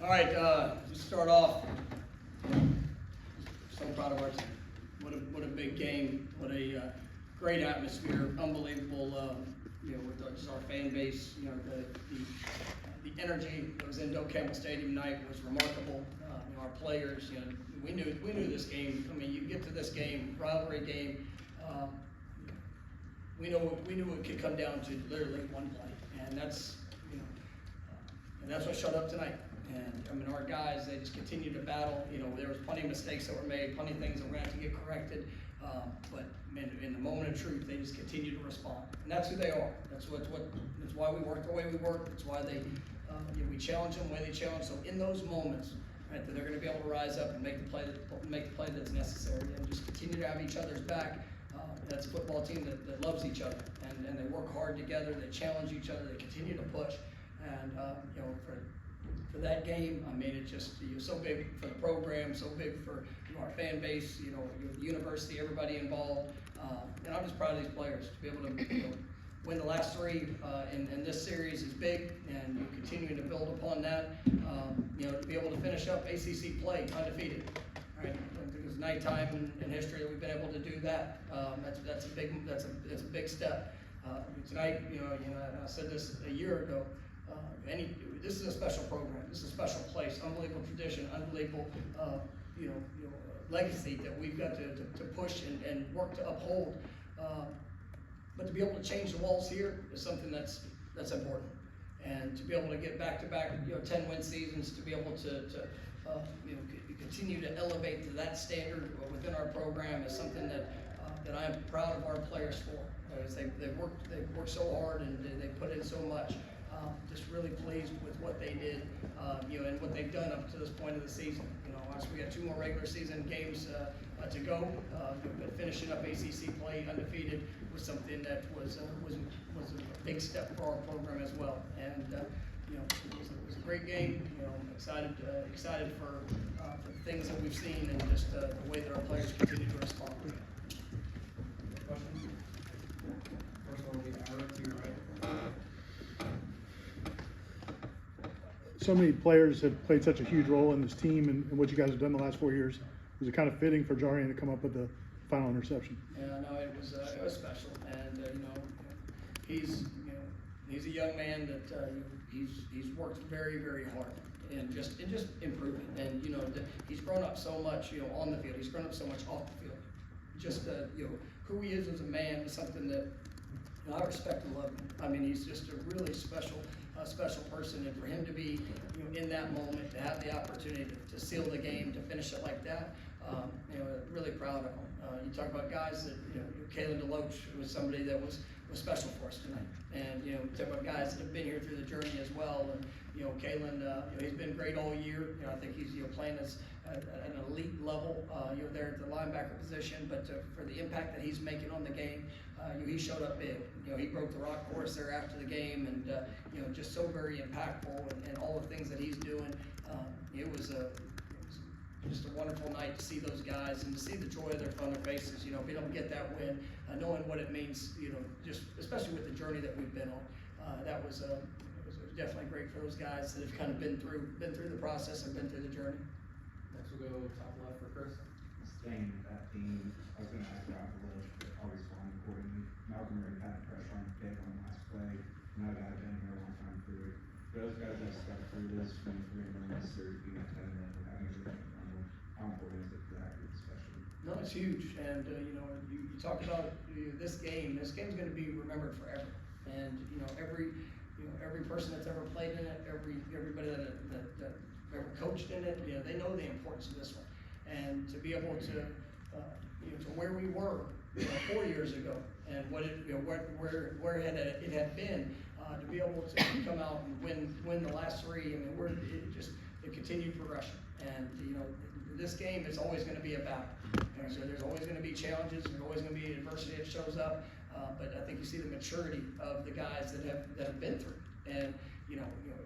All right, just start off. So proud of our team. What a big game. What a great atmosphere. Unbelievable. With just our fan base. The energy that was in Doak Campbell Stadium tonight was remarkable. Our players. We knew this game. I mean, you get to this game, rivalry game. We knew it could come down to literally one play, and that's what showed up tonight. And I mean, our guys, they just continue to battle. There was plenty of mistakes that were made, plenty of things that we're going to have to get corrected. But man, in the moment of truth, they just continue to respond, and that's who they are. That's why we work the way we work. That's why we challenge them the way they challenge. So in those moments, right, that they're going to be able to rise up and make the play that's necessary, and just continue to have each other's back. That's a football team that loves each other, and they work hard together. They challenge each other. They continue to push, and for that game, I mean, it's just so big for the program, so big for our fan base, the university, everybody involved, and I'm just proud of these players to be able to win the last three in this series is big, and continuing to build upon that. To be able to finish up ACC play undefeated. Right? I think it's nighttime in history that we've been able to do that. That's a big step. Tonight, I said this a year ago. This is a special program. This is a special place. Unbelievable tradition. Unbelievable, legacy that we've got to push and work to uphold. But to be able to change the walls here is something that's important. And to be able to get back-to-back 10-win seasons, to be able to continue to elevate to that standard within our program is something that I am proud of our players for. They've worked so hard and they put in so much. Just really pleased with what they did, and what they've done up to this point of the season. Obviously we got 2 more regular season games to go. But finishing up ACC play undefeated was something that was a big step for our program as well. And it was a great game. I'm excited for the things that we've seen and just the way that our players continue to respond. Questions? First of all, we Ira to your right. So many players have played such a huge role in this team and what you guys have done the last 4 years. Was it kind of fitting for Jarian to come up with the final interception? Yeah, no, it was special, and he's a young man that he's worked very, very hard and just improving, and he's grown up so much on the field. He's grown up so much off the field. Just who he is as a man is something that I respect and love him. I mean, he's just a really special person, and for him to be in that moment, to have the opportunity to seal the game, to finish it like that, really proud of him. You talk about guys that Kalen DeLoach was somebody that was special for us tonight, and you talk about guys that have been here through the journey as well. And Kalen, he's been great all year. I think he's playing at an elite level. There at the linebacker position, but for the impact that he's making on the game, he showed up big. He broke the rock course there after the game, and just so very impactful, and all the things that he's doing. It was just a wonderful night to see those guys and to see the joy on their faces. Being able to get that win, knowing what it means. Just especially with the journey that we've been on. That was definitely great for those guys that have kind of been through the process and been through the journey. Next we'll go top left for Chris. Staying with that theme, I was going to ask about the list, but I'll respond accordingly. Malcolm already had pressure on Pitt on the last play. Now that I've been here a long time through it. Those guys that stuck through this 23 minutes, or being 10 minutes, having a good run, how important is it for that group especially? No, it's huge, and you talk about this game. This game's going to be remembered forever, and every person that's ever played in it, everybody that ever coached in it, they know the importance of this one, and to be able to to where we were 4 years ago, and what where it had been, to be able to come out and win the last 3. I mean, we're just a continued progression, and this game is always going to be a battle. So there's always going to be challenges. There's always going to be adversity that shows up. But I think you see the maturity of the guys that have been through, and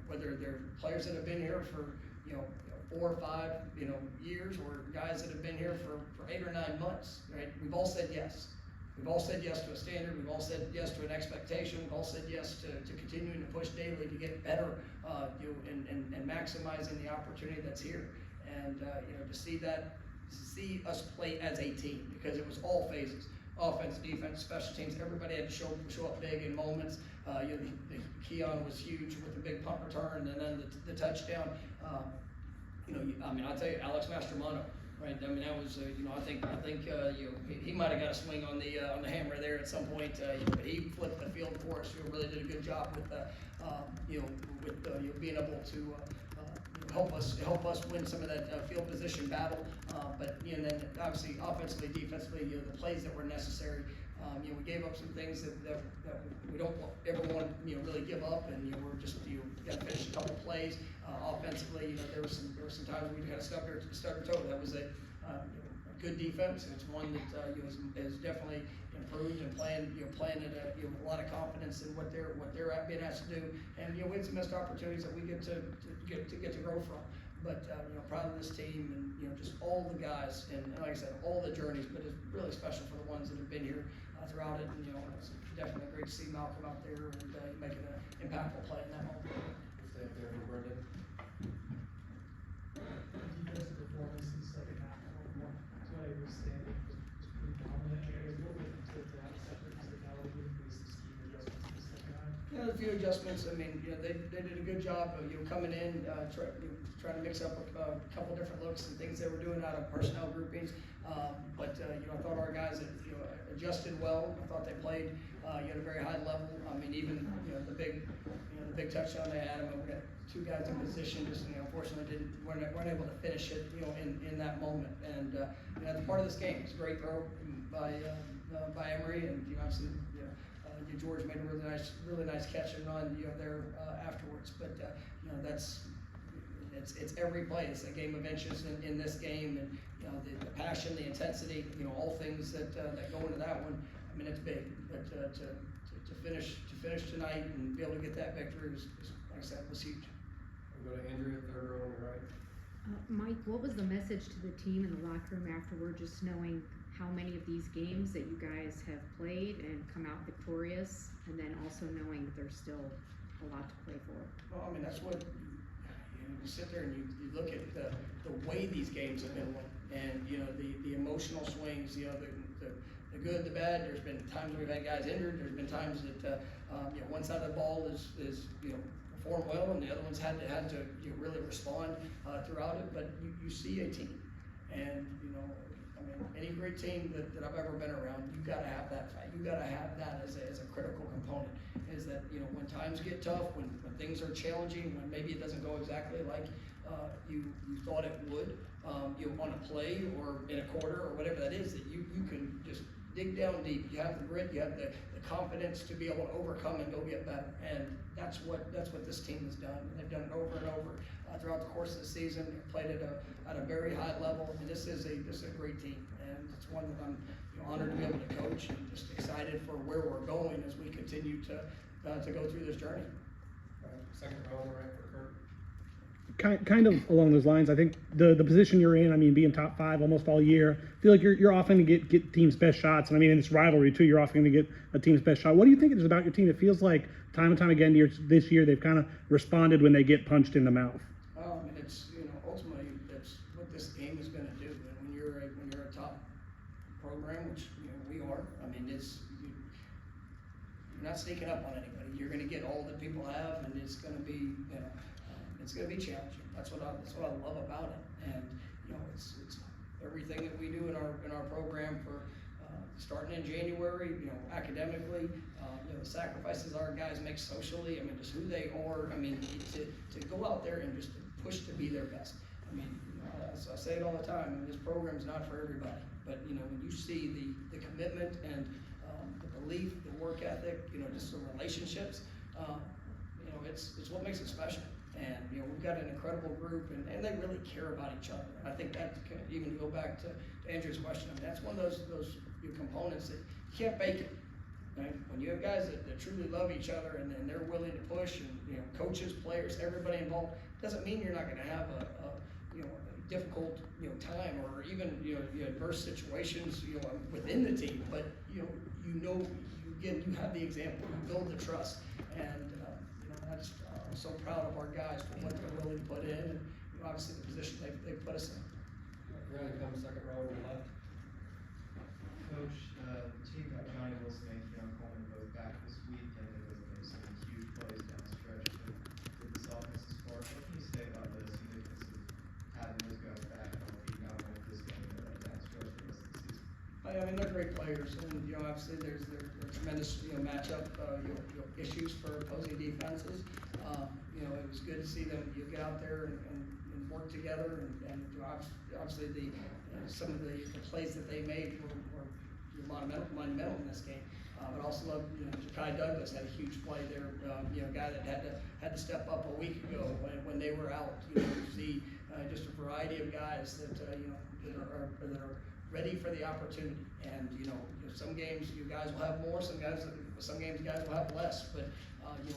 whether they're players that have been here for 4 or 5 years, or guys that have been here for 8 or 9 months. Right? We've all said yes. we've all said yes to a standard, we've all said yes to an expectation, we've all said yes to continuing to push daily to get better, and maximizing the opportunity that's here. And, to see us play as a team, because it was all phases. Offense, defense, special teams, everybody had to show up big in moments. The Keon was huge with the big punt return, and then the touchdown. I'll tell you, Alex Mastromanno, right? I mean, that was, I think he might have got a swing on the hammer there at some point. But he flipped the field for us. Really did a good job with being able to help us win some of that field position battle. But then obviously offensively, defensively, the plays that were necessary. We gave up some things that we don't ever want to really give up, and we're just got to finish a couple plays. Offensively, there were some times we kind of stubbed our toe. That was a good defense. It's one that has definitely improved and playing at a lot of confidence in what they're being asked to do. And we had some missed opportunities that we get to grow from. But proud of this team, and just all the guys, and like I said, all the journeys. But it's really special for the ones that have been here throughout it. And it's definitely great to see Malcolm out there and making an impactful play in that moment. Stay up there for Brendan. Defensive performance in the second half, what I was standing was pretty dominant. What would you say to that separate physicality increase the scheme adjustments in the second half? A few adjustments. I mean, they did a good job of coming in, trying to mix up a couple different looks and things they were doing out of personnel groupings. But I thought our guys adjusted well. I thought they played at a very high level. I mean, even the big touchdown they had. I mean, we got two guys in position, just unfortunately weren't able to finish it in that moment. And that's part of this game. It's a great throw by Emery, and obviously George made a really nice catch and run there afterwards. But it's every play. It's a game of inches in this game, and the passion, the intensity, all things that go into that one. I mean, it's big, but to finish tonight and be able to get that victory was like I said, was huge. We'll go to Andrea, third row on the right. Mike, what was the message to the team in the locker room afterward, just knowing how many of these games that you guys have played and come out victorious, and then also knowing that there's still a lot to play for? Well, I mean, that's what you sit there and you look at the way these games have been won, and the emotional swings, the good, the bad. There's been times we've had guys injured. There's been times that one side of the ball is performed well, and the other one's had to really respond throughout it. But you see a team, and I mean, any great team that I've ever been around, you got to have that fight. You got to have that as a critical component. Is that when times get tough, when things are challenging, when maybe it doesn't go exactly like you thought it would, on a play or in a quarter or whatever that is, that you can just dig down deep. You have the grit, you have the confidence to be able to overcome and go get better. And that's what this team has done. They've done it over and over throughout the course of the season. They've played at a very high level, and this is a great team, and it's one that I'm honored to be able to coach, and just excited for where we're going as we continue to go through this journey. Second row on the right for Kurt. Kind of along those lines, I think the position you're in, I mean, being top 5 almost all year, I feel like you're often to get team's best shots, and I mean, in this rivalry too, you're often going to get a team's best shot. What do you think it is about your team? It feels like time and time again this year they've kind of responded when they get punched in the mouth. Well, I mean, it's ultimately that's what this game is going to do. And when you're a top program, which we are, I mean, you're not sneaking up on anybody. You're going to get all that people have, and it's going to be it's going to be challenging. That's what I love about it. And it's everything that we do in our program for starting in January. Academically, the sacrifices our guys make socially. I mean, just who they are. I mean, to go out there and just push to be their best. I mean, I say it all the time. I mean, this program's not for everybody. But when you see the commitment and the belief, the work ethic, just the relationships, it's what makes it special. And we've got an incredible group, and they really care about each other. I think that can even go back to Andrew's question. I mean, that's one of those components that you can't fake it. Right? When you have guys that truly love each other and they're willing to push, and coaches, players, everybody involved, doesn't mean you're not going to have a difficult, time, or even, adverse situations, within the team, but, you have the example, you build the trust, and, I'm so proud of our guys for what they're willing to put in, and, obviously the position they've put us in. We're gonna come second row on the left. Coach, the team got Johnny Wilson and Keon Coleman both back this week, and it was there some huge plays down the stretch for this offensive spark. What can you say about the significance of having those guys back on the field, not only this game, but down the stretch for the rest of the season? I mean, they're great players, and, obviously there's tremendous, matchup, issues for opposing defenses. It was good to see them, get out there and work together, and obviously some of the plays that they made were monumental in this game. But also love, Ja'Kai Douglas had a huge play there, a guy that had to step up a week ago when they were out. You see just a variety of guys that that are ready for the opportunity. And some games you guys will have more, some games you guys will have less. But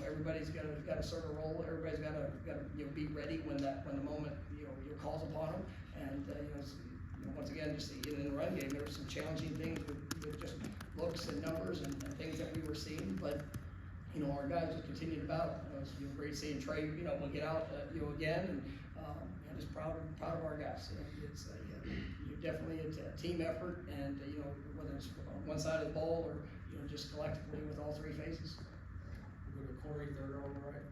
everybody's got to serve a role. Everybody's got to be ready when the moment calls upon them. And once again, just in the run game, there were some challenging things with just looks and numbers and things that we were seeing. But our guys will continue to battle. It's great seeing Trey, we'll get out again, and I'm just proud of our guys. It's definitely a team effort, and whether it's on one side of the ball or just collectively with all three phases. Go to Corey, third row on the right.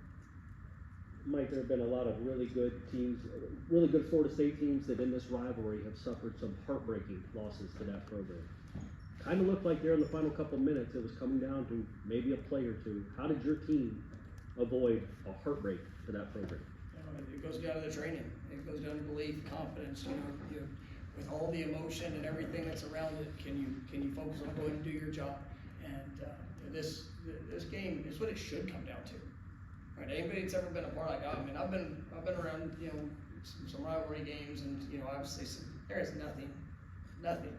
Mike, there have been a lot of really good teams, really good Florida State teams that in this rivalry have suffered some heartbreaking losses to that program. Kind of looked like there in the final couple of minutes, it was coming down to maybe a play or two. How did your team avoid a heartbreak to that program? It goes down to the training. It goes down to belief, confidence. With all the emotion and everything that's around it, can you focus on going and do your job? And this game is what it should come down to. Right? Anybody that's ever been a part, I've been around some rivalry games, and obviously there is nothing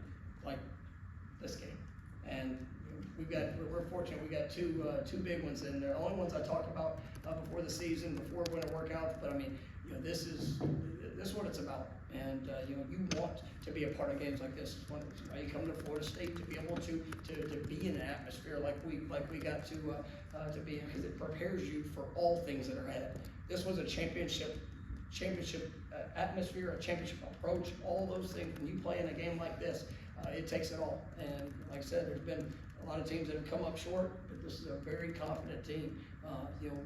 like this game. And we're fortunate we got two big ones, and the only ones I talk about before the season, before winter workouts. But this is what it's about. And you want to be a part of games like this. You come to Florida State to be able to be in an atmosphere like we got to be in, because it prepares you for all things that are ahead. This was a championship atmosphere, a championship approach, all those things. When you play in a game like this, it takes it all. And like I said, there's been a lot of teams that have come up short, but this is a very confident team.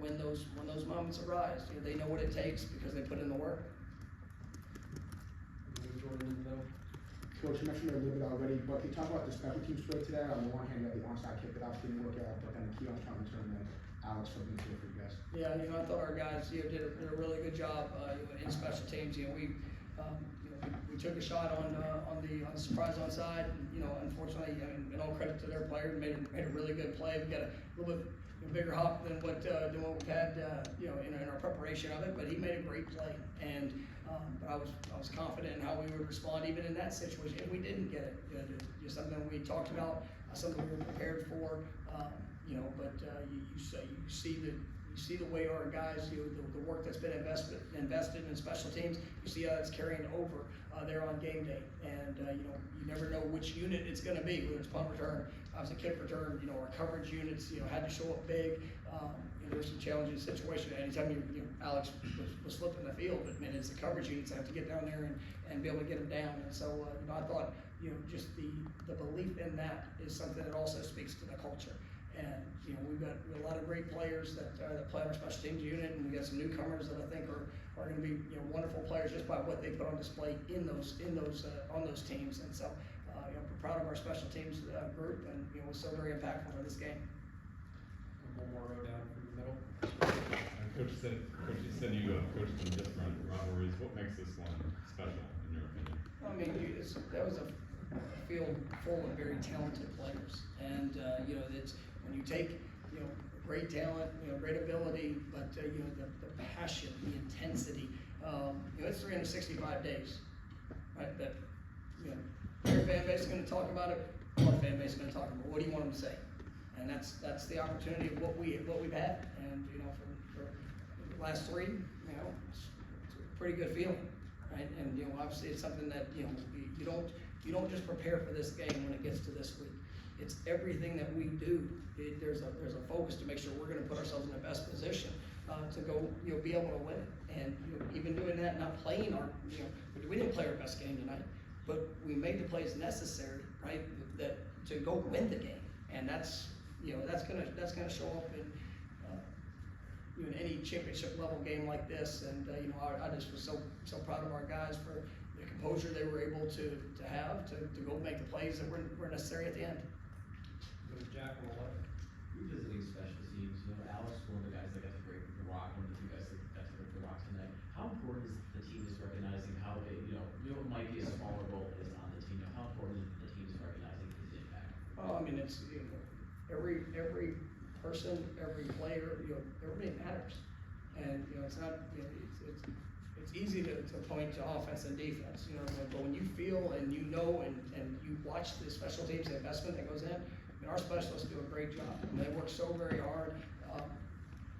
When those moments arise, they know what it takes because they put in the work. Jordan in the middle. Coach, you mentioned it a little bit already, but can you talk about the special teams play today? On the one hand, you have the onside kick that obviously didn't work out, but then the Keon's trying to return that Alex from the field for you guys. Yeah, I thought our guys did a really good job in special teams. We took a shot on the surprise onside. Unfortunately, and all credit to their players, made a really good play. We got a little bit bigger hop than what we've had in our preparation of it, but he made a great play. And I was confident in how we would respond even in that situation. If we didn't get it, just something we talked about, something we were prepared for. But you see the way our guys, the work that's been invested in special teams. You see how it's carrying over there on game day, and you never know which unit it's going to be, whether it's punt return, obviously kick return. Our coverage units, had to show up big. There's some challenging situations. Anytime Alex was flipping the field, but man, it's the coverage units that have to get down there and be able to get them down. And so I thought just the belief in that is something that also speaks to the culture. And we've got a lot of great players that play on our special teams unit, and we got some newcomers that I think are going to be wonderful players just by what they put on display on those teams. And so we're proud of our special teams group, and we're so very impactful for this game. One more row down from the middle. Coach, you said you coached some different rivalries. What makes this one special, in your opinion? That was a field full of very talented players, and it's when you take great talent, great ability, but the passion, the intensity. It's 365 days, right? That your fan base is going to talk about it. Our fan base is going to talk about it. What do you want them to say? And that's the opportunity of what we've had, and for the last three, it's a pretty good feeling. right? And, you know, obviously it's something that, you know, you don't just prepare for this game when it gets to this week. It's everything that we do. There's a focus to make sure we're gonna put ourselves in the best position, to go, you know, be able to win it. And, you know, even doing that, not playing our, you know, we didn't play our best game tonight, but we made the plays necessary, right, that, to go win the game. And that's, you know, that's gonna show up in, you know, in any championship level game like this. And, you know, I just was so proud of our guys for the composure they were able to have, to go make the plays that were necessary at the end. It was Jack on the left. Revisiting special teams, you know, Alex, one of the guys that got to break the rock, one of the two guys that got to break the rock tonight. How important is the team is recognizing how they, you know, it might be a smaller role is on the team. You know, how important is the team is recognizing his impact? Oh, I mean, it's, you know, every person, every player, you know, everybody matters. And, you know, it's not, you know, it's easy to point to offense and defense, you know, but when you feel and you know and you watch the special teams, the investment that goes in, I mean, our specialists do a great job. And they work so very hard.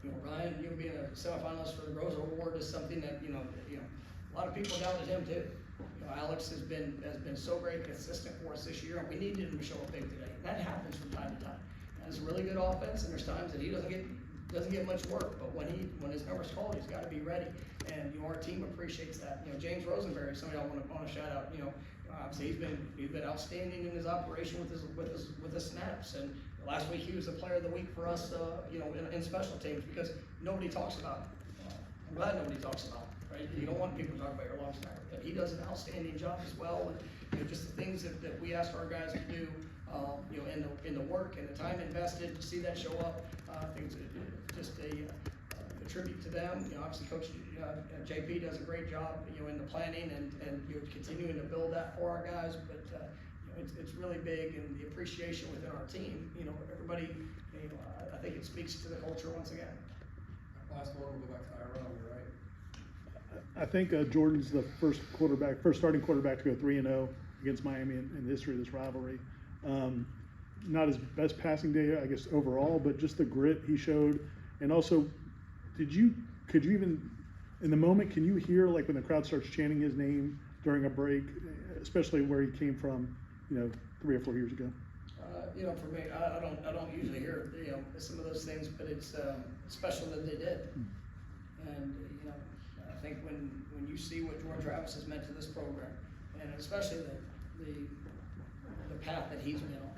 You know, Ryan, you being a semifinalist for the Rosa Award is something that, you know, a lot of people doubted him too. You know, Alex has been so very consistent for us this year, and we needed him to show up big today. That happens from time to time. It's a really good offense, and there's times that he doesn't get much work, but when his number's called, he's got to be ready. And, you know, our team appreciates that. You know, James Rosenberry, somebody I want to shout out. You know, obviously he's been outstanding in his operation with his snaps. And last week he was the player of the week for us. You know, in special teams, because nobody talks about him. I'm glad nobody talks about him. Right? You don't want people to talk about your long snapper, but he does an outstanding job as well. And, you know, just the things that we ask our guys to do. You know, in the work and the time invested to see that show up, I think it's just a tribute to them. You know, obviously Coach JP does a great job, you know, in the planning and you know, continuing to build that for our guys. But you know, it's really big, and the appreciation within our team. You know, everybody. You know, I think it speaks to the culture once again. Last one, we'll go back to Iran, right? I think Jordan's the first starting quarterback to go 3-0 against Miami in the history of this rivalry. Not his best passing day, I guess, overall, but just the grit he showed. And also, could you even, in the moment, can you hear, like, when the crowd starts chanting his name during a break, especially where he came from, you know, 3 or 4 years ago? You know, for me, I don't usually hear, you know, some of those things, but it's special that they did. And, you know, I think when you see what Jordan Travis has meant to this program, and especially the path that he's been on,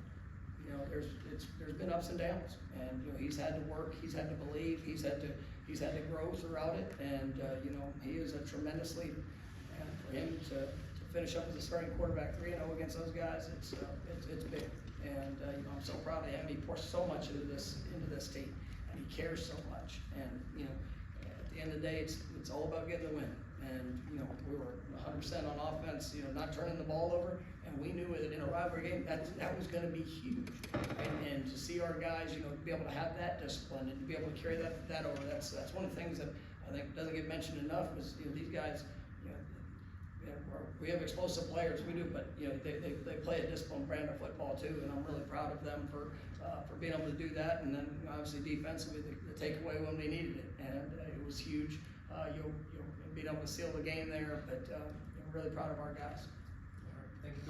you know, there's been ups and downs, and, you know, he's had to work, he's had to believe, he's had to grow throughout it, and you know, he is a tremendous leader. And for him to finish up as a starting quarterback 3-0 against those guys, it's big. And you know, I'm so proud of him. He pours so much into this team, and he cares so much. And, you know, at the end of the day, it's all about getting the win. And, you know, we were 100% on offense, you know, not turning the ball over, and we knew that in a rivalry game that was going to be huge. And to see our guys, you know, be able to have that discipline and to be able to carry that over, that's one of the things that I think doesn't get mentioned enough. Is, you know, these guys, you know, we have explosive players, we do, but, you know, they play a disciplined brand of football too, and I'm really proud of them for being able to do that. And then obviously defensively, the takeaway when we needed it, and it was huge. You'll being able to seal the game there, but I'm really proud of our guys. All right, thank you, guys.